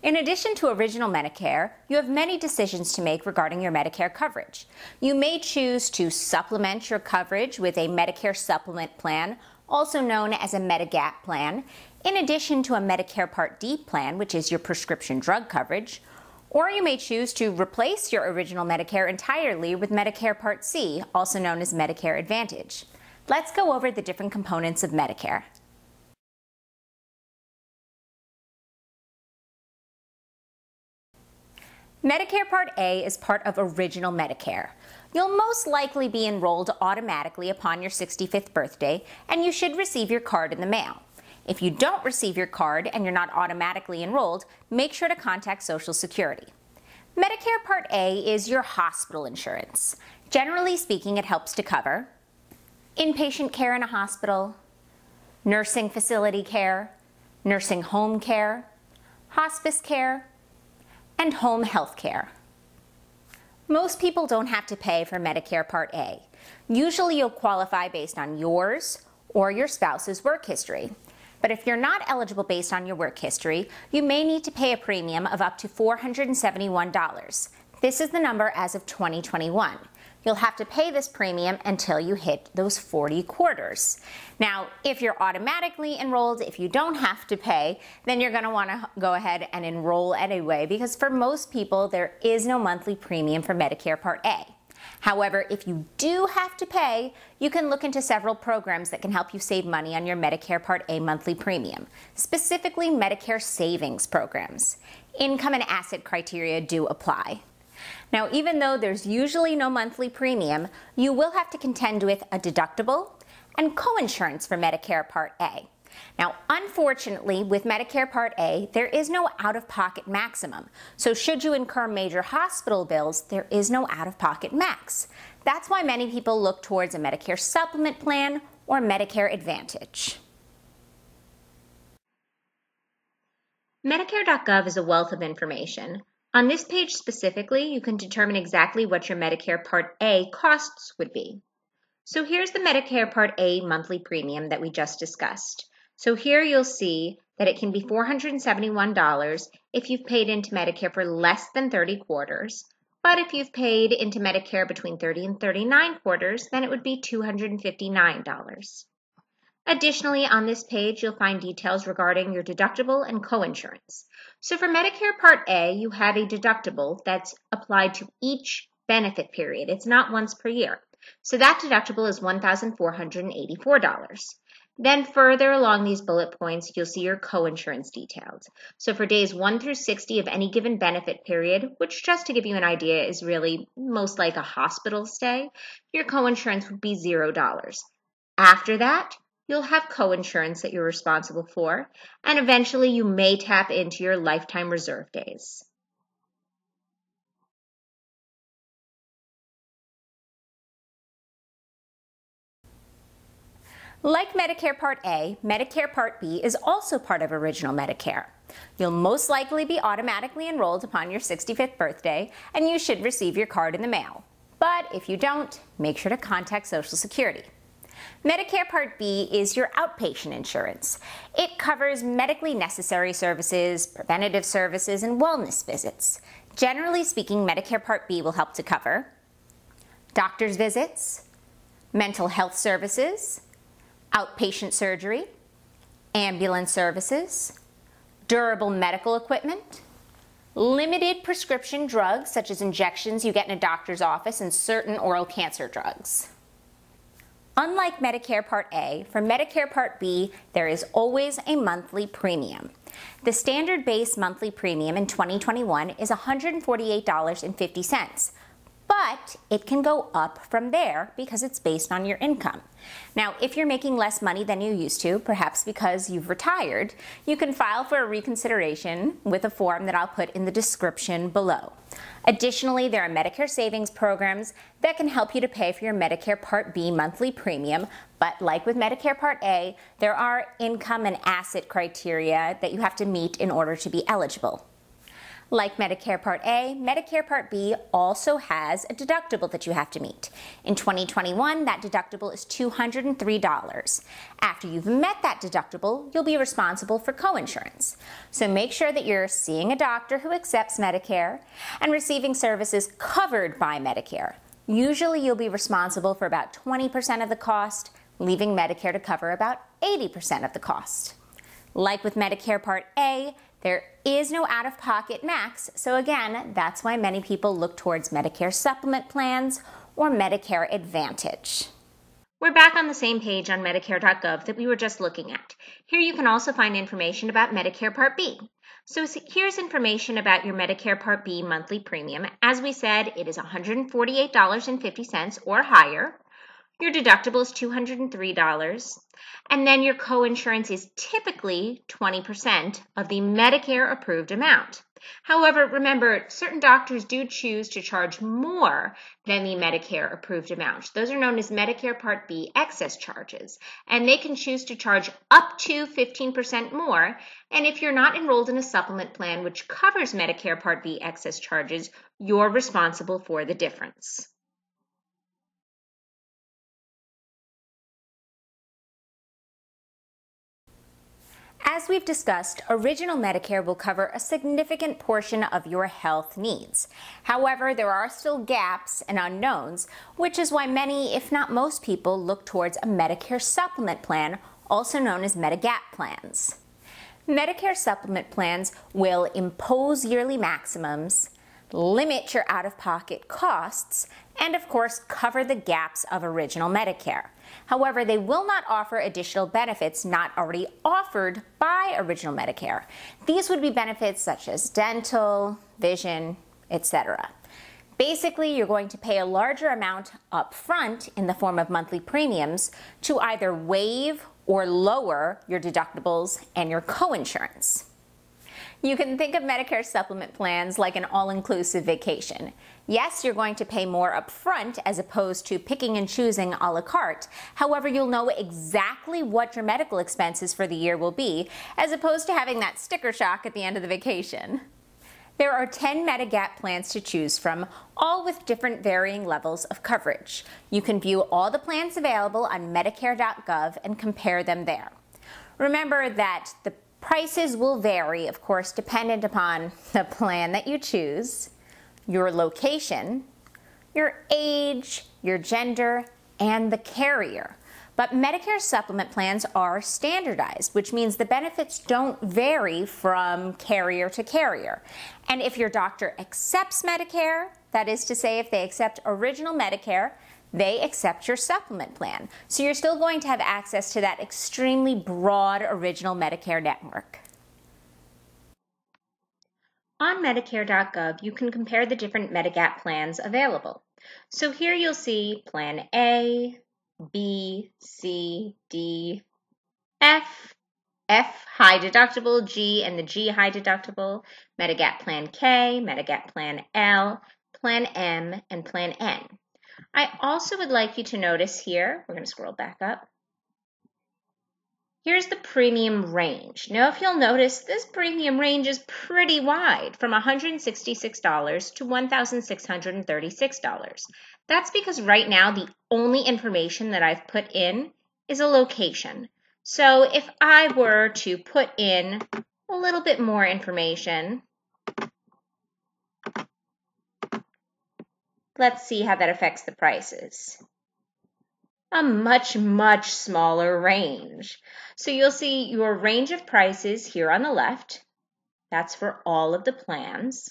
In addition to original Medicare, you have many decisions to make regarding your Medicare coverage. You may choose to supplement your coverage with a Medicare supplement plan, also known as a Medigap plan, in addition to a Medicare Part D plan, which is your prescription drug coverage. Or you may choose to replace your original Medicare entirely with Medicare Part C, also known as Medicare Advantage. Let's go over the different components of Medicare. Medicare Part A is part of original Medicare. You'll most likely be enrolled automatically upon your 65th birthday, and you should receive your card in the mail. If you don't receive your card and you're not automatically enrolled, make sure to contact Social Security. Medicare Part A is your hospital insurance. Generally speaking, it helps to cover inpatient care in a hospital, nursing facility care, nursing home care, hospice care, and home health care. Most people don't have to pay for Medicare Part A. Usually you'll qualify based on yours or your spouse's work history. But if you're not eligible based on your work history, you may need to pay a premium of up to $471. This is the number as of 2021. You'll have to pay this premium until you hit those 40 quarters. Now, if you're automatically enrolled, if you don't have to pay, then you're going to want to go ahead and enroll anyway, because for most people, there is no monthly premium for Medicare Part A. However, if you do have to pay, you can look into several programs that can help you save money on your Medicare Part A monthly premium, specifically Medicare savings programs. Income and asset criteria do apply. Now, even though there's usually no monthly premium, you will have to contend with a deductible and coinsurance for Medicare Part A. Now, unfortunately, with Medicare Part A, there is no out-of-pocket maximum. So should you incur major hospital bills, there is no out-of-pocket max. That's why many people look towards a Medicare supplement plan or Medicare Advantage. Medicare.gov is a wealth of information. On this page specifically, you can determine exactly what your Medicare Part A costs would be. So here's the Medicare Part A monthly premium that we just discussed. So here you'll see that it can be $471 if you've paid into Medicare for less than 30 quarters, but if you've paid into Medicare between 30 and 39 quarters, then it would be $259. Additionally, on this page, you'll find details regarding your deductible and coinsurance. So for Medicare Part A, you have a deductible that's applied to each benefit period. It's not once per year. So that deductible is $1,484. Then further along these bullet points, you'll see your coinsurance details. So for days 1 through 60 of any given benefit period, which just to give you an idea is really most like a hospital stay, your coinsurance would be $0. After that, you'll have coinsurance that you're responsible for, and eventually you may tap into your lifetime reserve days. Like Medicare Part A, Medicare Part B is also part of original Medicare. You'll most likely be automatically enrolled upon your 65th birthday, and you should receive your card in the mail. But if you don't, make sure to contact Social Security. Medicare Part B is your outpatient insurance. It covers medically necessary services, preventative services, and wellness visits. Generally speaking, Medicare Part B will help to cover doctor's visits, mental health services, outpatient surgery, ambulance services, durable medical equipment, limited prescription drugs such as injections you get in a doctor's office, and certain oral cancer drugs. Unlike Medicare Part A, for Medicare Part B, there is always a monthly premium. The standard base monthly premium in 2021 is $148.50. But it can go up from there because it's based on your income. Now, if you're making less money than you used to, perhaps because you've retired, you can file for a reconsideration with a form that I'll put in the description below. Additionally, there are Medicare savings programs that can help you to pay for your Medicare Part B monthly premium, but like with Medicare Part A, there are income and asset criteria that you have to meet in order to be eligible. Like Medicare Part A, Medicare Part B also has a deductible that you have to meet. In 2021, that deductible is $203. After you've met that deductible, you'll be responsible for coinsurance. So make sure that you're seeing a doctor who accepts Medicare and receiving services covered by Medicare. Usually you'll be responsible for about 20% of the cost, leaving Medicare to cover about 80% of the cost. Like with Medicare Part A, there is no out-of-pocket max, so again, that's why many people look towards Medicare supplement plans or Medicare Advantage. We're back on the same page on Medicare.gov that we were just looking at. Here you can also find information about Medicare Part B. So here's information about your Medicare Part B monthly premium. As we said, it is $148.50 or higher. Your deductible is $203, and then your coinsurance is typically 20% of the Medicare approved amount. However, remember, certain doctors do choose to charge more than the Medicare approved amount. Those are known as Medicare Part B excess charges, and they can choose to charge up to 15% more. And if you're not enrolled in a supplement plan which covers Medicare Part B excess charges, you're responsible for the difference. As we've discussed, Original Medicare will cover a significant portion of your health needs. However, there are still gaps and unknowns, which is why many, if not most people, look towards a Medicare supplement plan, also known as Medigap plans. Medicare supplement plans will impose yearly maximums, limit your out-of-pocket costs, and of course cover the gaps of Original Medicare. However, they will not offer additional benefits not already offered by Original Medicare. These would be benefits such as dental, vision, etc. Basically, you're going to pay a larger amount up front in the form of monthly premiums to either waive or lower your deductibles and your coinsurance. You can think of Medicare supplement plans like an all-inclusive vacation. Yes, you're going to pay more up front as opposed to picking and choosing a la carte. However, you'll know exactly what your medical expenses for the year will be, as opposed to having that sticker shock at the end of the vacation. There are 10 Medigap plans to choose from, all with different varying levels of coverage. You can view all the plans available on Medicare.gov and compare them there. Remember that the prices will vary, of course, dependent upon the plan that you choose, your location, your age, your gender, and the carrier. But Medicare supplement plans are standardized, which means the benefits don't vary from carrier to carrier. And if your doctor accepts Medicare, that is to say if they accept Original Medicare, they accept your supplement plan. So you're still going to have access to that extremely broad Original Medicare network. On Medicare.gov, you can compare the different Medigap plans available. So here you'll see Plan A, B, C, D, F, F high deductible, G and the G high deductible, Medigap Plan K, Medigap Plan L, Plan M, and Plan N. I also would like you to notice here, we're going to scroll back up, here's the premium range. Now if you'll notice, this premium range is pretty wide, from $166 to $1,636. That's because right now the only information that I've put in is a location. So if I were to put in a little bit more information, let's see how that affects the prices. A much, much smaller range. So you'll see your range of prices here on the left. That's for all of the plans.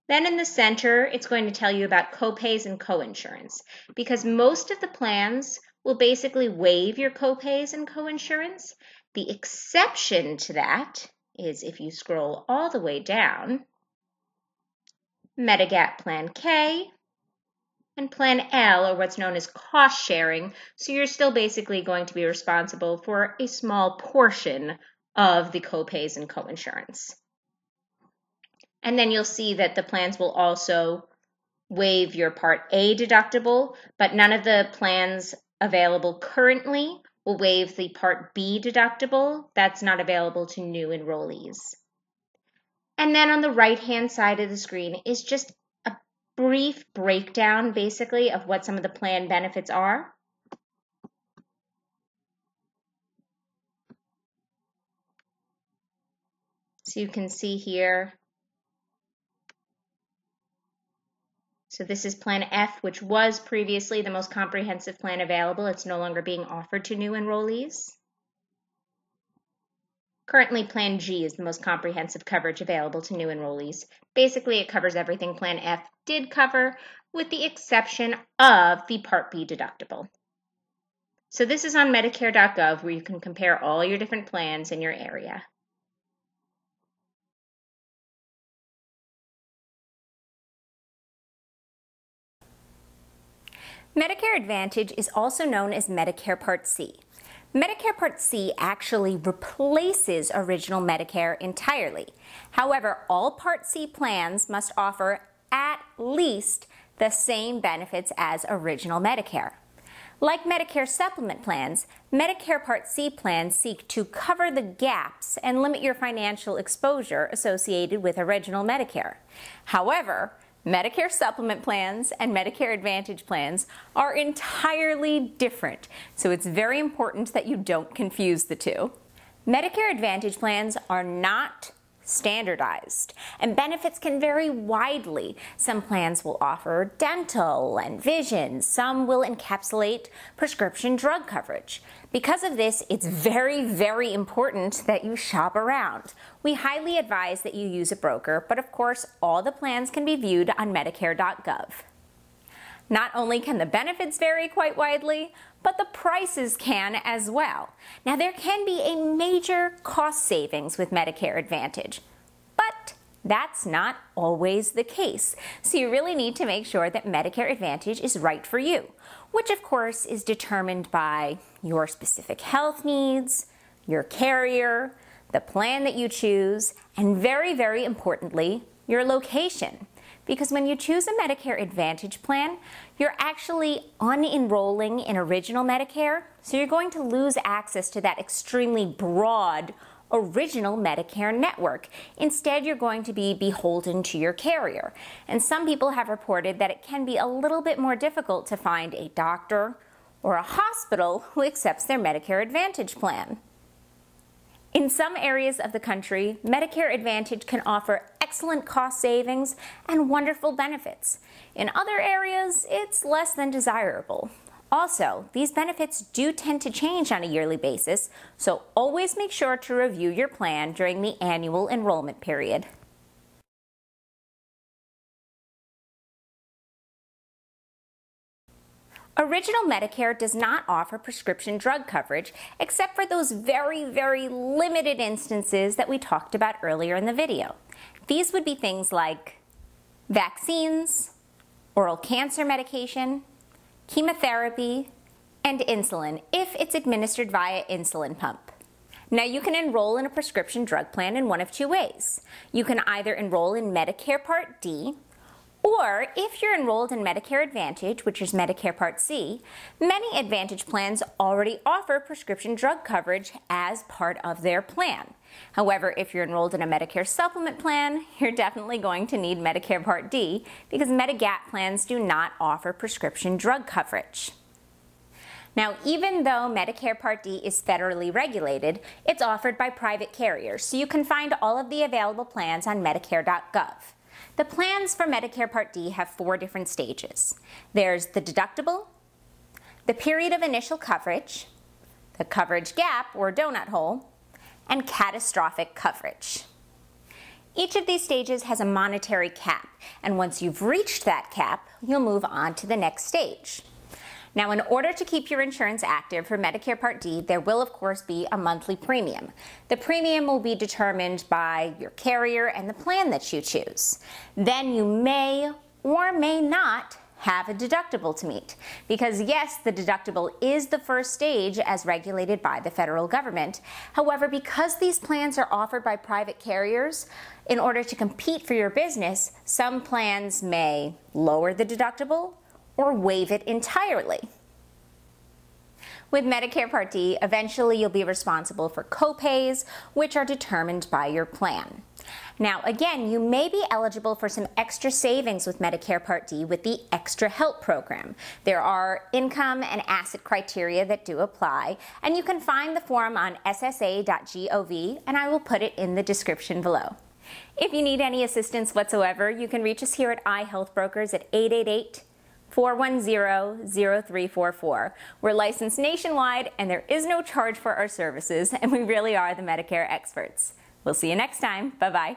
Then in the center, it's going to tell you about copays and coinsurance, because most of the plans will basically waive your copays and coinsurance. The exception to that is if you scroll all the way down, Medigap Plan K and Plan L, or what's known as cost sharing, so you're still basically going to be responsible for a small portion of the copays and coinsurance. And then you'll see that the plans will also waive your Part A deductible, but none of the plans available currently will waive the Part B deductible. That's not available to new enrollees. And then on the right-hand side of the screen is just a brief breakdown, basically, of what some of the plan benefits are. So you can see here. So this is Plan F, which was previously the most comprehensive plan available. It's no longer being offered to new enrollees. Currently, Plan G is the most comprehensive coverage available to new enrollees. Basically, it covers everything Plan F did cover, with the exception of the Part B deductible. So this is on Medicare.gov, where you can compare all your different plans in your area. Medicare Advantage is also known as Medicare Part C. Medicare Part C actually replaces original Medicare entirely. However, all Part C plans must offer at least the same benefits as original Medicare. Like Medicare supplement plans, Medicare Part C plans seek to cover the gaps and limit your financial exposure associated with original Medicare. However, Medicare supplement plans and Medicare Advantage plans are entirely different, so it's very important that you don't confuse the two. Medicare Advantage plans are not standardized, and benefits can vary widely. Some plans will offer dental and vision. Some will encapsulate prescription drug coverage. Because of this, it's very, very important that you shop around. We highly advise that you use a broker, but of course, all the plans can be viewed on Medicare.gov. Not only can the benefits vary quite widely, but the prices can as well. Now, there can be a major cost savings with Medicare Advantage, but that's not always the case. So you really need to make sure that Medicare Advantage is right for you, which of course is determined by your specific health needs, your carrier, the plan that you choose, and very, very importantly, your location. Because when you choose a Medicare Advantage plan, you're actually unenrolling in original Medicare, so you're going to lose access to that extremely broad original Medicare network. Instead, you're going to be beholden to your carrier. And some people have reported that it can be a little bit more difficult to find a doctor or a hospital who accepts their Medicare Advantage plan. In some areas of the country, Medicare Advantage can offer excellent cost savings and wonderful benefits. In other areas, it's less than desirable. Also, these benefits do tend to change on a yearly basis, so always make sure to review your plan during the annual enrollment period. Original Medicare does not offer prescription drug coverage except for those very, very limited instances that we talked about earlier in the video. These would be things like vaccines, oral cancer medication, chemotherapy, and insulin if it's administered via insulin pump. Now, you can enroll in a prescription drug plan in one of two ways. You can either enroll in Medicare Part D, or if you're enrolled in Medicare Advantage, which is Medicare Part C, many Advantage plans already offer prescription drug coverage as part of their plan. However, if you're enrolled in a Medicare supplement plan, you're definitely going to need Medicare Part D because Medigap plans do not offer prescription drug coverage. Now, even though Medicare Part D is federally regulated, it's offered by private carriers, so you can find all of the available plans on Medicare.gov. The plans for Medicare Part D have 4 different stages. There's the deductible, the period of initial coverage, the coverage gap or donut hole, and catastrophic coverage. Each of these stages has a monetary cap, and once you've reached that cap, you'll move on to the next stage. Now, in order to keep your insurance active for Medicare Part D, there will of course be a monthly premium. The premium will be determined by your carrier and the plan that you choose. Then you may or may not have a deductible to meet. Because yes, the deductible is the first stage as regulated by the federal government. However, because these plans are offered by private carriers, in order to compete for your business, some plans may lower the deductible or waive it entirely. With Medicare Part D, eventually you'll be responsible for copays, which are determined by your plan. Now, again, you may be eligible for some extra savings with Medicare Part D with the Extra Help program. There are income and asset criteria that do apply, and you can find the form on ssa.gov, and I will put it in the description below. If you need any assistance whatsoever, you can reach us here at iHealthBrokers at 888-410-0344. We're licensed nationwide, and there is no charge for our services, and we really are the Medicare experts. We'll see you next time. Bye-bye.